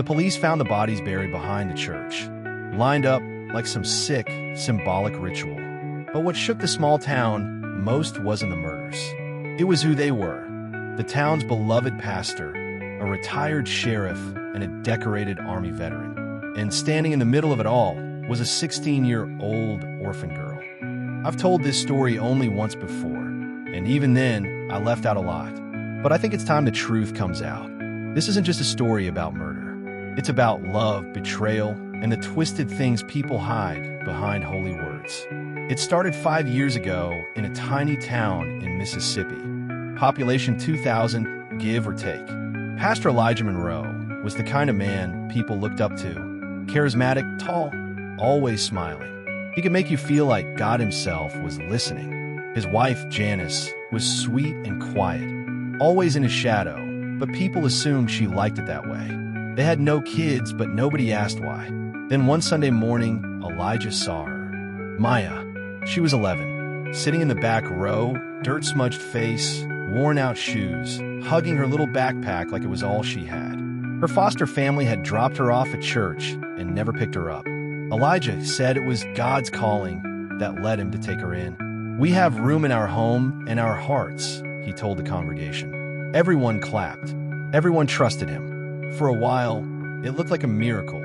The police found the bodies buried behind the church, lined up like some sick, symbolic ritual. But what shook the small town most wasn't the murders. It was who they were. The town's beloved pastor, a retired sheriff, and a decorated Army veteran. And standing in the middle of it all was a 16-year-old orphan girl. I've told this story only once before, and even then, I left out a lot. But I think it's time the truth comes out. This isn't just a story about murder. It's about love, betrayal, and the twisted things people hide behind holy words. It started 5 years ago in a tiny town in Mississippi. Population 2,000, give or take. Pastor Elijah Monroe was the kind of man people looked up to. Charismatic, tall, always smiling. He could make you feel like God himself was listening. His wife, Janice, was sweet and quiet, always in his shadow, but people assumed she liked it that way. They had no kids, but nobody asked why. Then one Sunday morning, Elijah saw her. Maya. She was 11, sitting in the back row, dirt-smudged face, worn-out shoes, hugging her little backpack like it was all she had. Her foster family had dropped her off at church and never picked her up. Elijah said it was God's calling that led him to take her in. "We have room in our home and our hearts," he told the congregation. Everyone clapped. Everyone trusted him. For a while, it looked like a miracle.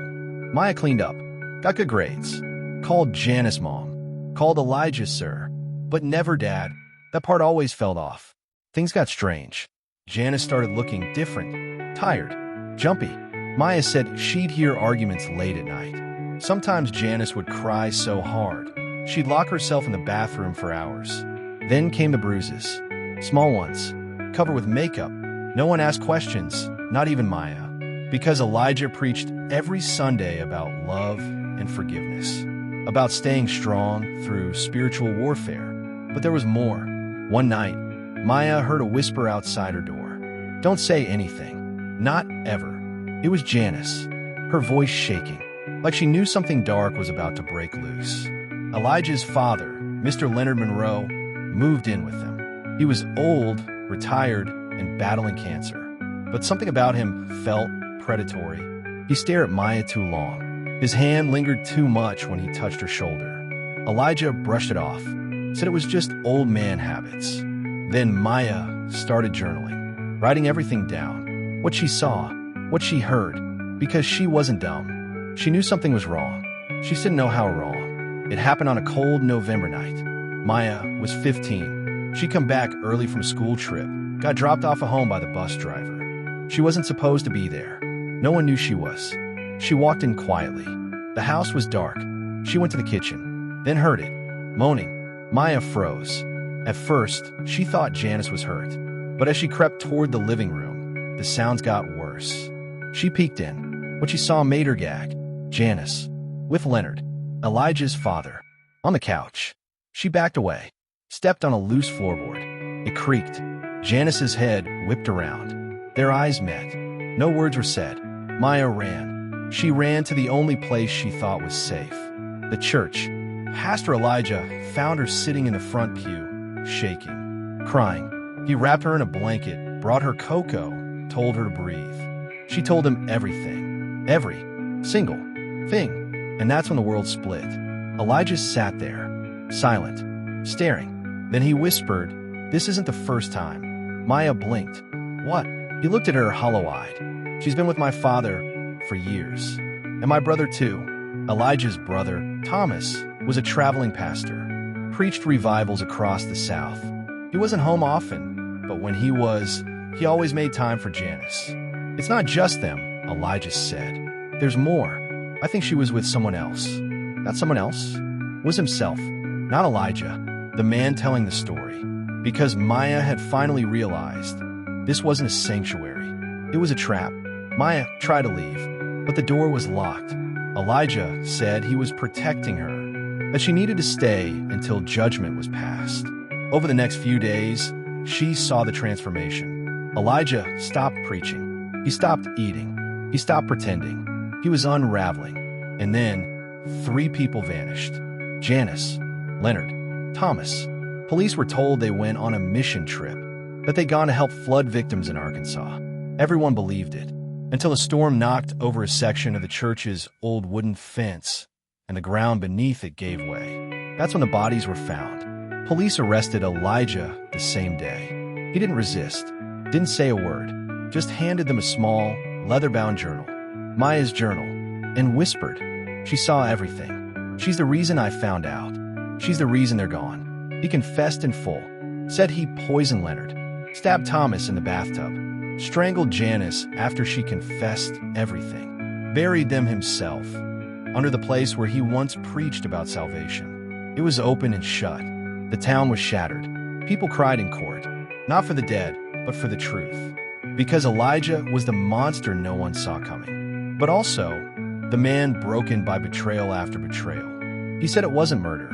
Maya cleaned up, got good grades, called Janice Mom, called Elijah Sir, but never Dad. That part always fell off. Things got strange. Janice started looking different, tired, jumpy. Maya said she'd hear arguments late at night. Sometimes Janice would cry so hard, she'd lock herself in the bathroom for hours. Then came the bruises. Small ones, covered with makeup. No one asked questions, not even Maya, because Elijah preached every Sunday about love and forgiveness, about staying strong through spiritual warfare. But there was more. One night, Maya heard a whisper outside her door. "Don't say anything. Not ever." It was Janice, her voice shaking, like she knew something dark was about to break loose. Elijah's father, Mr. Leonard Monroe, moved in with them. He was old, retired, and battling cancer. But something about him felt predatory. He stared at Maya too long. His hand lingered too much when he touched her shoulder. Elijah brushed it off, said it was just old man habits. Then Maya started journaling, writing everything down. What she saw, what she heard, because she wasn't dumb. She knew something was wrong. She just didn't know how wrong. It happened on a cold November night. Maya was 15. She'd come back early from a school trip, got dropped off at home by the bus driver. She wasn't supposed to be there. No one knew she was. She walked in quietly. The house was dark. She went to the kitchen, then heard it, moaning. Maya froze. At first, she thought Janice was hurt. But as she crept toward the living room, the sounds got worse. She peeked in. What she saw made her gag. Janice, with Leonard, Elijah's father, on the couch. She backed away, stepped on a loose floorboard. It creaked. Janice's head whipped around. Their eyes met. No words were said. Maya ran. She ran to the only place she thought was safe, the church. Pastor Elijah found her sitting in the front pew, shaking, crying. He wrapped her in a blanket, brought her cocoa, told her to breathe. She told him everything, every single thing. And that's when the world split. Elijah sat there, silent, staring. Then he whispered, "This isn't the first time." Maya blinked. "What?" He looked at her hollow-eyed. "She's been with my father for years. And my brother too." Elijah's brother, Thomas, was a traveling pastor, preached revivals across the South. He wasn't home often, but when he was, he always made time for Janice. "It's not just them," Elijah said. "There's more. I think she was with someone else." That someone else was himself, not Elijah, the man telling the story. Because Maya had finally realized this wasn't a sanctuary. It was a trap. Maya tried to leave, but the door was locked. Elijah said he was protecting her, that she needed to stay until judgment was passed. Over the next few days, she saw the transformation. Elijah stopped preaching. He stopped eating. He stopped pretending. He was unraveling. And then, 3 people vanished. Janice, Leonard, Thomas. Police were told they went on a mission trip, that they'd gone to help flood victims in Arkansas. Everyone believed it. until a storm knocked over a section of the church's old wooden fence, and the ground beneath it gave way. That's when the bodies were found. Police arrested Elijah the same day. He didn't resist, didn't say a word, just handed them a small, leather-bound journal, Maya's journal, and whispered, "She saw everything. She's the reason I found out. She's the reason they're gone." He confessed in full, said he poisoned Leonard, stabbed Thomas in the bathtub, strangled Janice after she confessed everything, buried them himself, under the place where he once preached about salvation. It was open and shut. The town was shattered. People cried in court, not for the dead, but for the truth. Because Elijah was the monster no one saw coming, but also the man broken by betrayal after betrayal. He said it wasn't murder.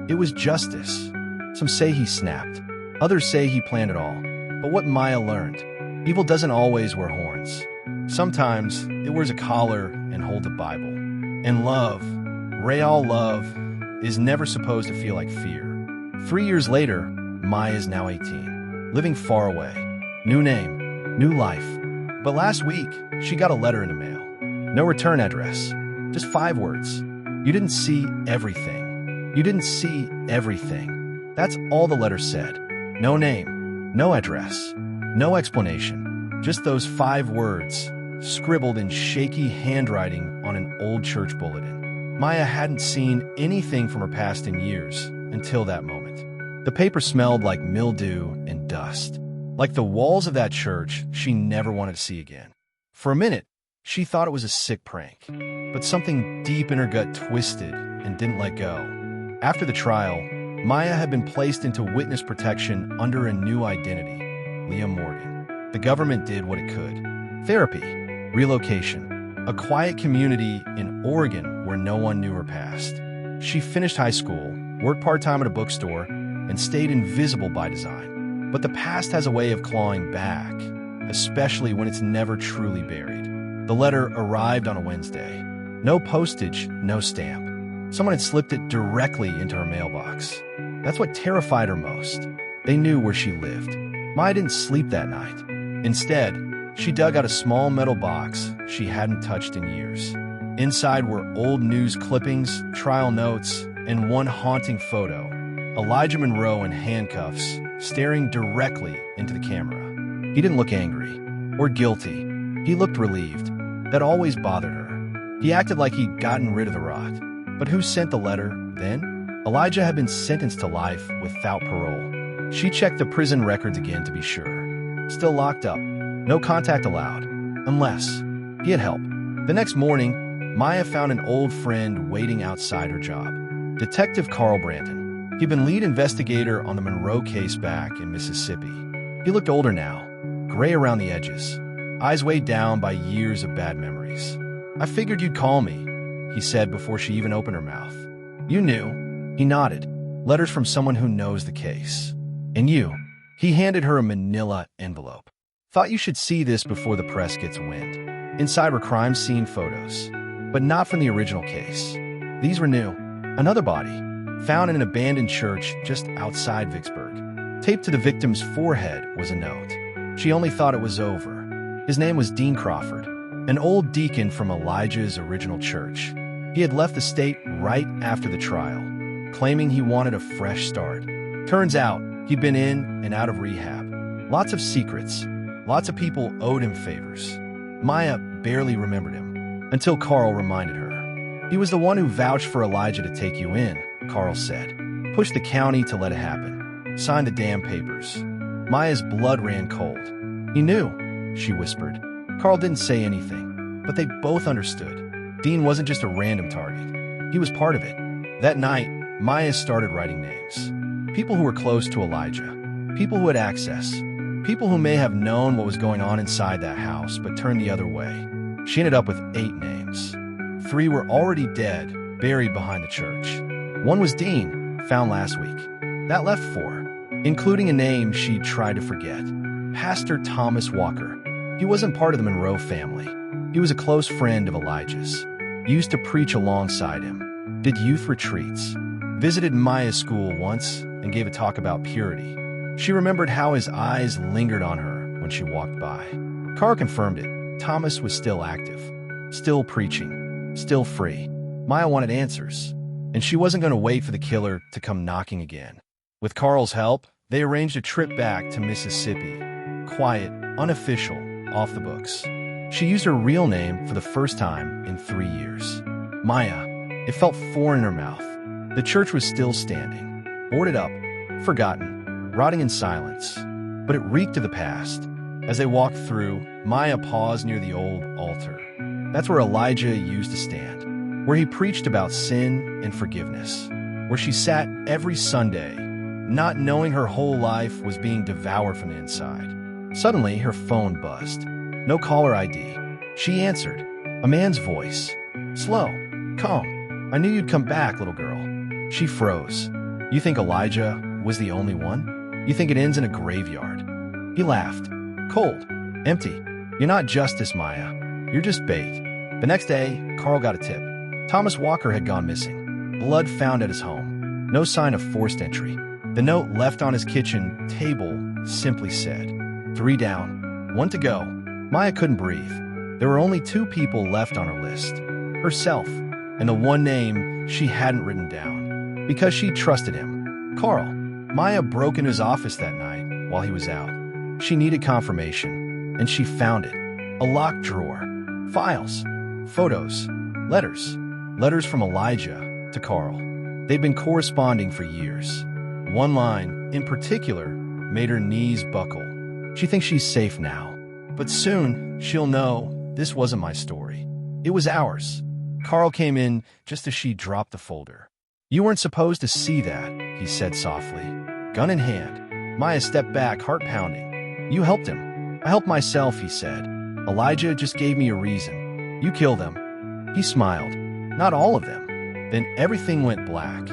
It was justice. Some say he snapped. Others say he planned it all. But what Maya learned, evil doesn't always wear horns. Sometimes it wears a collar and holds a Bible. And love, real love, is never supposed to feel like fear. 3 years later, Maya is now 18, living far away. New name, new life. But last week, she got a letter in the mail. No return address. Just 5 words. You didn't see everything. You didn't see everything. That's all the letter said. No name, no address, no explanation. Just those 5 words, scribbled in shaky handwriting on an old church bulletin. Maya hadn't seen anything from her past in years until that moment. The paper smelled like mildew and dust, like the walls of that church she never wanted to see again. For a minute, she thought it was a sick prank, but something deep in her gut twisted and didn't let go. After the trial, Maya had been placed into witness protection under a new identity, Leah Morgan. The government did what it could. Therapy, relocation, a quiet community in Oregon where no one knew her past. She finished high school, worked part-time at a bookstore, and stayed invisible by design. But the past has a way of clawing back, especially when it's never truly buried. The letter arrived on a Wednesday. No postage, no stamp. Someone had slipped it directly into her mailbox. That's what terrified her most. They knew where she lived. Maya didn't sleep that night. Instead, she dug out a small metal box she hadn't touched in years. Inside were old news clippings, trial notes, and one haunting photo. Elijah Monroe in handcuffs, staring directly into the camera. He didn't look angry or guilty. He looked relieved. That always bothered her. He acted like he'd gotten rid of the rot. But who sent the letter then? Elijah had been sentenced to life without parole. She checked the prison records again to be sure. Still locked up. No contact allowed. Unless he had help. The next morning, Maya found an old friend waiting outside her job. Detective Carl Branton. He'd been lead investigator on the Monroe case back in Mississippi. He looked older now, gray around the edges, eyes weighed down by years of bad memories. "I figured you'd call me," he said before she even opened her mouth. "You knew." He nodded. "Letters from someone who knows the case. And you." He handed her a manila envelope. "Thought you should see this before the press gets wind." Inside were crime scene photos, but not from the original case. These were new. Another body, found in an abandoned church just outside Vicksburg. Taped to the victim's forehead was a note. She only thought it was over. His name was Dean Crawford, an old deacon from Elijah's original church. He had left the state right after the trial, claiming he wanted a fresh start. Turns out, he'd been in and out of rehab. Lots of secrets. Lots of people owed him favors. Maya barely remembered him, until Carl reminded her. "He was the one who vouched for Elijah to take you in," Carl said. "Pushed the county to let it happen. Signed the damn papers." Maya's blood ran cold. "He knew," she whispered. Carl didn't say anything, but they both understood. Dean wasn't just a random target. He was part of it. That night, Maya started writing names. People who were close to Elijah. People who had access. People who may have known what was going on inside that house but turned the other way. She ended up with 8 names. 3 were already dead, buried behind the church. 1 was Dean, found last week. That left 4, including a name she tried to forget. Pastor Thomas Walker. He wasn't part of the Monroe family. He was a close friend of Elijah's. Used to preach alongside him. Did youth retreats. Visited Maya's school once and gave a talk about purity. She remembered how his eyes lingered on her when she walked by. Carl confirmed it. Thomas was still active, still preaching, still free. Maya wanted answers, and she wasn't going to wait for the killer to come knocking again. With Carl's help, they arranged a trip back to Mississippi. Quiet, unofficial, off the books. She used her real name for the first time in 3 years. Maya. It felt foreign in her mouth. The church was still standing, boarded up, forgotten, rotting in silence. But it reeked of the past. As they walked through, Maya paused near the old altar. That's where Elijah used to stand, where he preached about sin and forgiveness, where she sat every Sunday, not knowing her whole life was being devoured from the inside. Suddenly, her phone buzzed. No caller ID. She answered. A man's voice. Slow. Calm. I knew you'd come back, little girl. She froze. You think Elijah was the only one? You think it ends in a graveyard? He laughed. Cold. Empty. You're not justice, Maya. You're just bait. The next day, Carl got a tip. Thomas Walker had gone missing. Blood found at his home. No sign of forced entry. The note left on his kitchen table simply said, 3 down, 1 to go. Maya couldn't breathe. There were only 2 people left on her list. Herself, and the one name she hadn't written down. Because she trusted him. Carl. Maya broke into his office that night while he was out. She needed confirmation, and she found it. A locked drawer. Files. Photos. Letters. Letters from Elijah to Carl. They'd been corresponding for years. One line, in particular, made her knees buckle. She thinks she's safe now. But soon, she'll know this wasn't my story. It was ours. Carl came in just as she dropped the folder. You weren't supposed to see that, he said softly. Gun in hand. Maya stepped back, heart pounding. You helped him. I helped myself, he said. Elijah just gave me a reason. You killed them. He smiled. Not all of them. Then everything went black.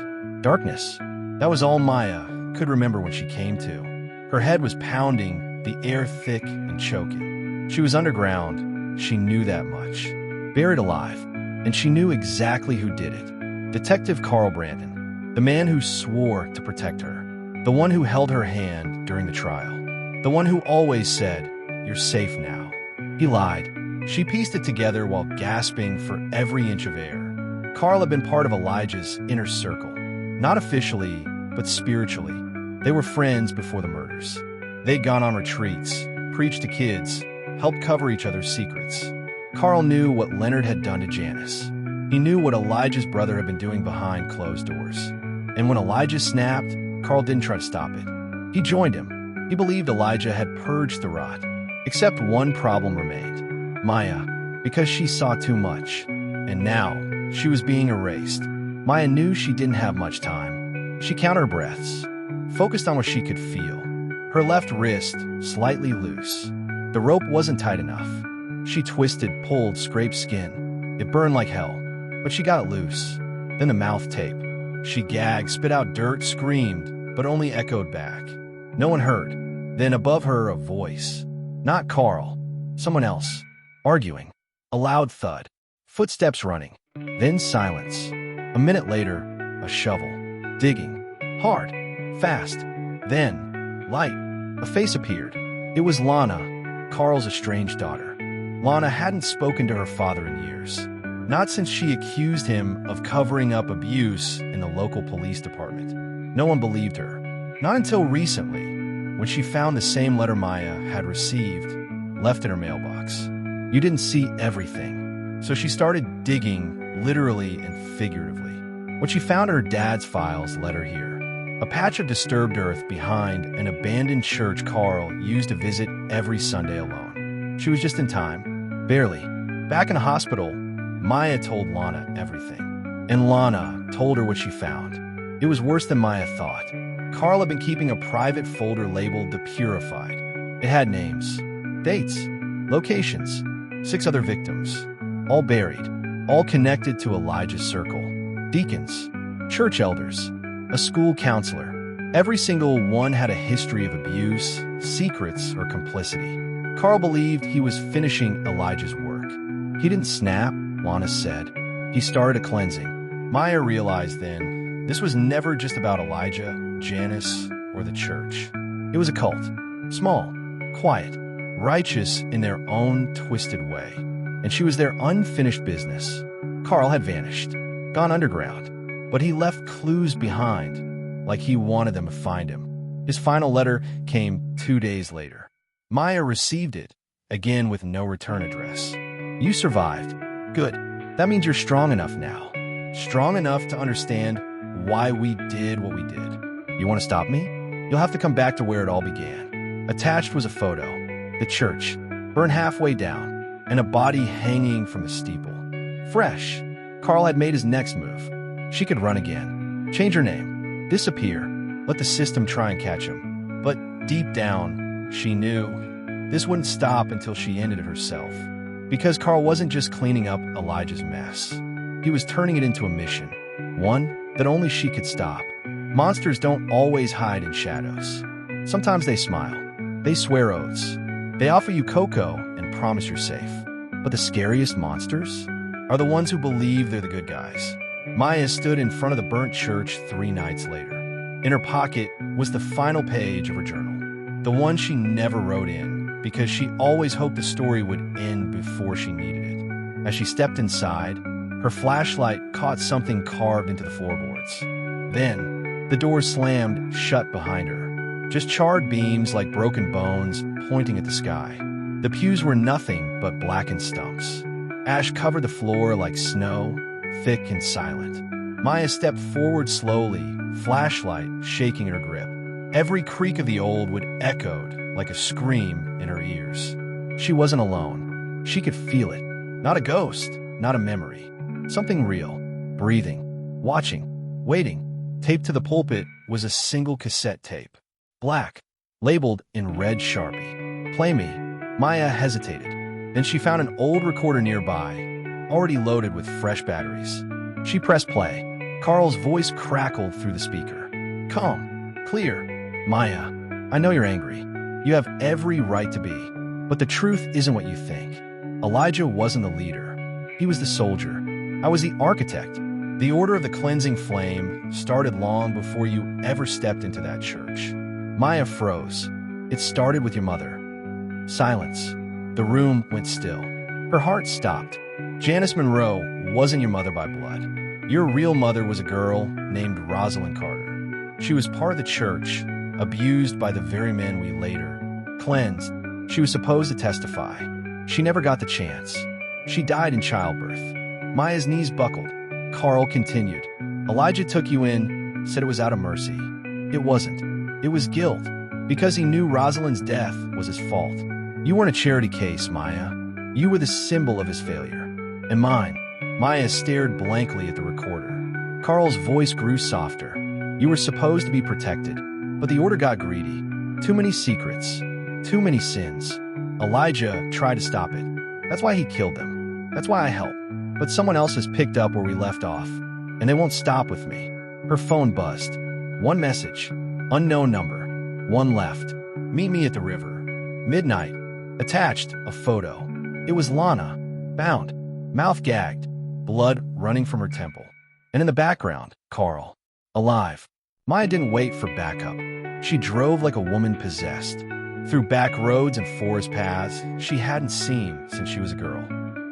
Darkness. That was all Maya could remember when she came to. Her head was pounding, the air thick and choking. She was underground. She knew that much. Buried alive. And she knew exactly who did it. Detective Carl Brandon. The man who swore to protect her. The one who held her hand during the trial. The one who always said, "You're safe now." He lied. She pieced it together while gasping for every inch of air. Carl had been part of Elijah's inner circle. Not officially, but spiritually. They were friends before the murders. They'd gone on retreats, preached to kids, helped cover each other's secrets. Carl knew what Leonard had done to Janice. He knew what Elijah's brother had been doing behind closed doors. And when Elijah snapped, Carl didn't try to stop it. He joined him. He believed Elijah had purged the rot. Except one problem remained. Maya, because she saw too much. And now, she was being erased. Maya knew she didn't have much time. She counted her breaths, focused on what she could feel. Her left wrist slightly loose. The rope wasn't tight enough. She twisted, pulled, scraped skin. It burned like hell, but she got it loose. Then the mouth tape. She gagged, spit out dirt, screamed, but only echoed back. No one heard. Then above her, a voice. Not Carl. Someone else. Arguing. A loud thud. Footsteps running. Then silence. A minute later, a shovel. Digging. Hard. Fast. Then, light. A face appeared. It was Lana, Carl's estranged daughter. Lana hadn't spoken to her father in years. Not since she accused him of covering up abuse in the local police department. No one believed her. Not until recently, when she found the same letter Maya had received, left in her mailbox. You didn't see everything, so she started digging, literally and figuratively. When she found her dad's files led her here. A patch of disturbed earth behind an abandoned church Carl used to visit every Sunday alone. She was just in time. Barely. Back in the hospital, Maya told Lana everything. And Lana told her what she found. It was worse than Maya thought. Carl had been keeping a private folder labeled The Purified. It had names, dates, locations, 6 other victims, all buried, all connected to Elijah's circle. Deacons, church elders, a school counselor. Every single one had a history of abuse, secrets, or complicity. Carl believed he was finishing Elijah's work. He didn't snap, Lana said. He started a cleansing. Maya realized then, this was never just about Elijah, Janice, or the church. It was a cult. Small, quiet, righteous in their own twisted way, and she was their unfinished business. Carl had vanished, gone underground, but he left clues behind, like he wanted them to find him. His final letter came 2 days later. Maya received it, again with no return address. You survived. Good. That means you're strong enough now. Strong enough to understand why we did what we did. You want to stop me? You'll have to come back to where it all began. Attached was a photo. The church, burned halfway down, and a body hanging from the steeple. Fresh. Carl had made his next move. She could run again. Change her name. Disappear. Let the system try and catch him. But deep down, she knew this wouldn't stop until she ended it herself. Because Carl wasn't just cleaning up Elijah's mess. He was turning it into a mission. One that only she could stop. Monsters don't always hide in shadows. Sometimes they smile. They swear oaths. They offer you cocoa and promise you're safe. But the scariest monsters are the ones who believe they're the good guys. Maya stood in front of the burnt church 3 nights later. In her pocket was the final page of her journal. The one she never wrote in because she always hoped the story would end before she needed it. As she stepped inside, her flashlight caught something carved into the floorboards. Then, the door slammed shut behind her. Just charred beams like broken bones pointing at the sky. The pews were nothing but blackened stumps. Ash covered the floor like snow, thick and silent. Maya stepped forward slowly, flashlight shaking in her grip. Every creak of the old wood echoed like a scream in her ears. She wasn't alone. She could feel it. Not a ghost, not a memory. Something real, breathing, watching, waiting. Taped to the pulpit was a single cassette tape. Black, labeled in red Sharpie. Play me. Maya hesitated. Then she found an old recorder nearby, already loaded with fresh batteries. She pressed play. Carl's voice crackled through the speaker. Calm, clear. Maya, I know you're angry. You have every right to be. But the truth isn't what you think. Elijah wasn't the leader. He was the soldier. I was the architect. The order of the cleansing flame started long before you ever stepped into that church. Maya froze. It started with your mother. Silence. The room went still. Her heart stopped. Janice Monroe wasn't your mother by blood. Your real mother was a girl named Rosalind Carter. She was part of the church, abused by the very men we later cleansed. She was supposed to testify. She never got the chance. She died in childbirth. Maya's knees buckled. Carl continued. Elijah took you in, said it was out of mercy. It wasn't. It was guilt, because he knew Rosalind's death was his fault. You weren't a charity case, Maya. You were the symbol of his failure. And mine. Maya stared blankly at the recorder. Carl's voice grew softer. You were supposed to be protected, but the order got greedy. Too many secrets. Too many sins. Elijah tried to stop it. That's why he killed them. That's why I helped. But someone else has picked up where we left off, and they won't stop with me. Her phone buzzed. One message. Unknown number. One left. Meet me at the river. Midnight. Attached, a photo. It was Lana, bound, mouth gagged, blood running from her temple. And in the background, Carl, alive. Maya didn't wait for backup. She drove like a woman possessed, through back roads and forest paths she hadn't seen since she was a girl.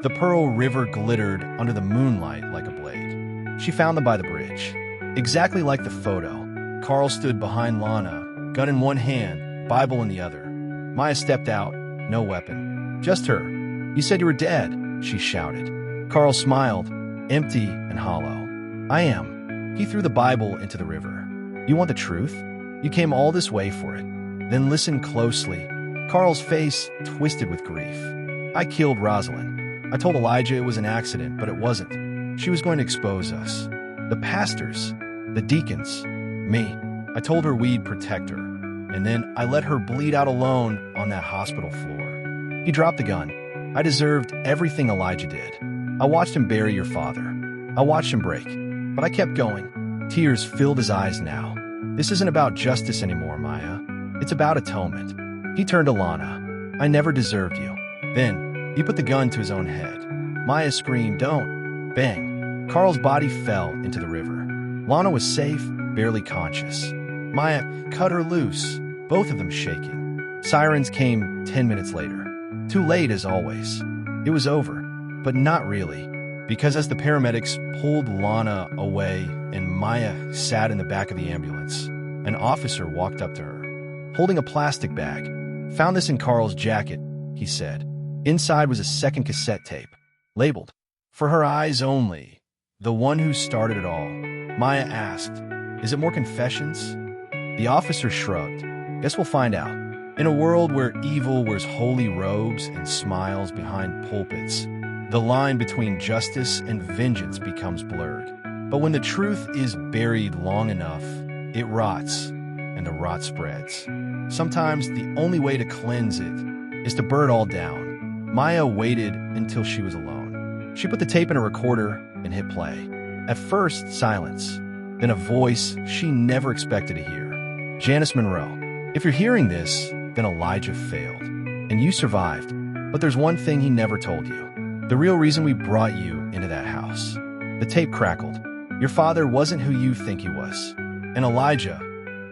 The Pearl River glittered under the moonlight like a blade. She found them by the bridge. Exactly like the photo, Carl stood behind Lana, gun in one hand, Bible in the other. Maya stepped out, no weapon. Just her. You said you were dead, she shouted. Carl smiled, empty and hollow. I am. He threw the Bible into the river. You want the truth? You came all this way for it. Then listen closely. Carl's face twisted with grief. I killed Rosalind. I told Elijah it was an accident, but it wasn't. She was going to expose us. The pastors, the deacons, me. I told her we'd protect her. And then I let her bleed out alone on that hospital floor. He dropped the gun. I deserved everything Elijah did. I watched him bury your father. I watched him break. But I kept going. Tears filled his eyes now. This isn't about justice anymore, Maya. It's about atonement. He turned to Lana. I never deserved you. Then, he put the gun to his own head. Maya screamed, don't. Bang. Carl's body fell into the river. Lana was safe, barely conscious. Maya cut her loose, both of them shaking. Sirens came 10 minutes later. Too late, as always. It was over, but not really, because as the paramedics pulled Lana away and Maya sat in the back of the ambulance, an officer walked up to her, holding a plastic bag. "Found this in Carl's jacket," he said. Inside was a second cassette tape, labeled, "For Her Eyes Only," the one who started it all. Maya asked, "Is it more confessions?" The officer shrugged. "Guess we'll find out." In a world where evil wears holy robes and smiles behind pulpits, the line between justice and vengeance becomes blurred. But when the truth is buried long enough, it rots, and the rot spreads. Sometimes the only way to cleanse it is to burn it all down. Maya waited until she was alone. She put the tape in a recorder and hit play. At first, silence, then a voice she never expected to hear. "Janice Monroe, if you're hearing this, then Elijah failed, and you survived. But there's one thing he never told you. The real reason we brought you into that house." The tape crackled. "Your father wasn't who you think he was, and Elijah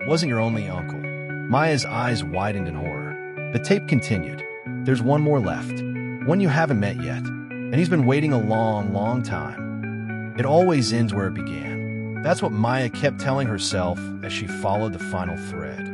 wasn't your only uncle." Maya's eyes widened in horror. The tape continued. "There's one more left, one you haven't met yet, and he's been waiting a long, long time. It always ends where it began." That's what Maya kept telling herself as she followed the final thread.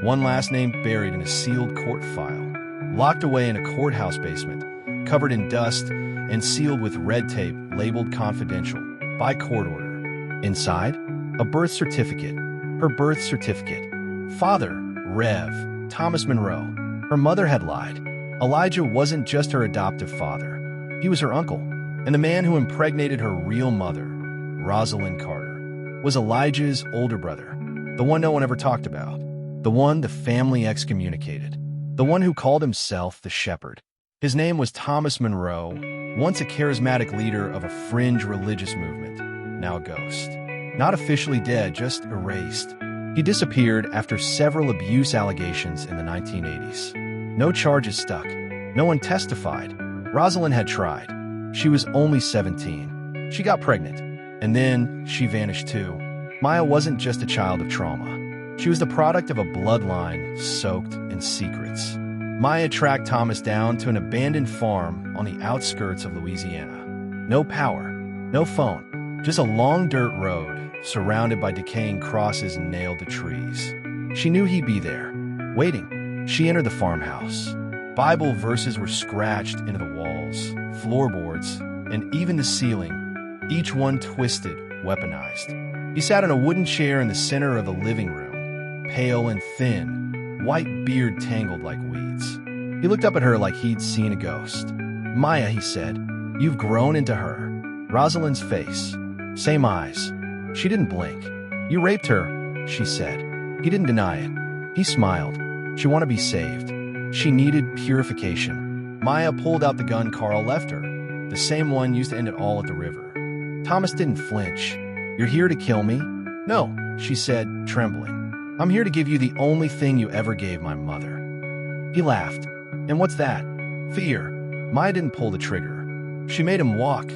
One last name buried in a sealed court file, locked away in a courthouse basement, covered in dust and sealed with red tape labeled confidential by court order. Inside, a birth certificate, her birth certificate. Father, Rev. Thomas Monroe. Her mother had lied. Elijah wasn't just her adoptive father. He was her uncle, and the man who impregnated her real mother, Rosalind Carter, was Elijah's older brother, the one no one ever talked about. The one the family excommunicated. The one who called himself the Shepherd. His name was Thomas Monroe, once a charismatic leader of a fringe religious movement, now a ghost. Not officially dead, just erased. He disappeared after several abuse allegations in the 1980s. No charges stuck. No one testified. Rosalind had tried. She was only 17. She got pregnant, and then she vanished too. Maya wasn't just a child of trauma. She was the product of a bloodline soaked in secrets. Maya tracked Thomas down to an abandoned farm on the outskirts of Louisiana. No power, no phone, just a long dirt road surrounded by decaying crosses nailed to trees. She knew he'd be there, waiting. She entered the farmhouse. Bible verses were scratched into the walls, floorboards, and even the ceiling, each one twisted, weaponized. He sat in a wooden chair in the center of the living room, pale and thin, white beard tangled like weeds. He looked up at her like he'd seen a ghost. "Maya," he said, "you've grown into her." Rosalind's face. Same eyes. She didn't blink. "You raped her," she said. He didn't deny it. He smiled. She wanted to be saved. She needed purification. Maya pulled out the gun Carl left her, the same one used to end it all at the river. Thomas didn't flinch. "You're here to kill me?" "No," she said, trembling. "I'm here to give you the only thing you ever gave my mother." He laughed. "And what's that?" "Fear." Maya didn't pull the trigger. She made him walk,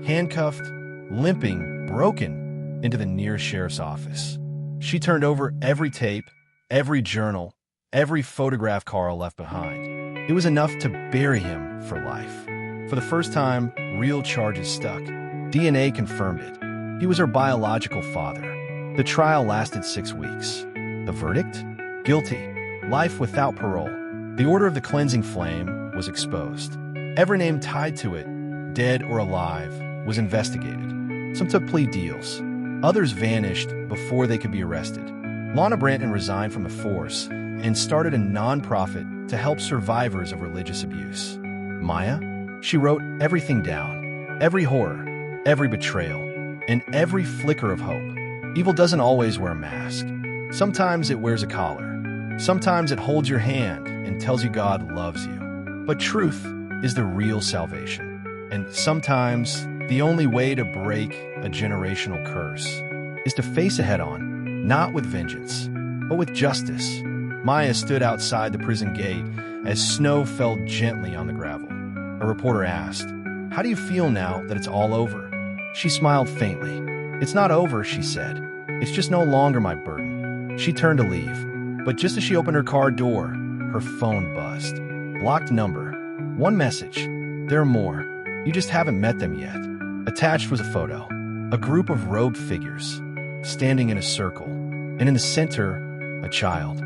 handcuffed, limping, broken, into the nearest sheriff's office. She turned over every tape, every journal, every photograph Carl left behind. It was enough to bury him for life. For the first time, real charges stuck. DNA confirmed it. He was her biological father. The trial lasted 6 weeks. The verdict? Guilty. Life without parole. The order of the cleansing flame was exposed. Every name tied to it, dead or alive, was investigated. Some took plea deals. Others vanished before they could be arrested. Lana Branton resigned from the force and started a nonprofit to help survivors of religious abuse. Maya? She wrote everything down. Every horror, every betrayal, and every flicker of hope. Evil doesn't always wear a mask. Sometimes it wears a collar. Sometimes it holds your hand and tells you God loves you. But truth is the real salvation. And sometimes the only way to break a generational curse is to face it head-on, not with vengeance, but with justice. Maya stood outside the prison gate as snow fell gently on the gravel. A reporter asked, "How do you feel now that it's all over?" She smiled faintly. "It's not over," she said. "It's just no longer my burden." She turned to leave, but just as she opened her car door, Her phone buzzed. Blocked number. One message. There are more. You just haven't met them yet. Attached was a photo. A group of robed figures, standing in a circle, and in the center, a child.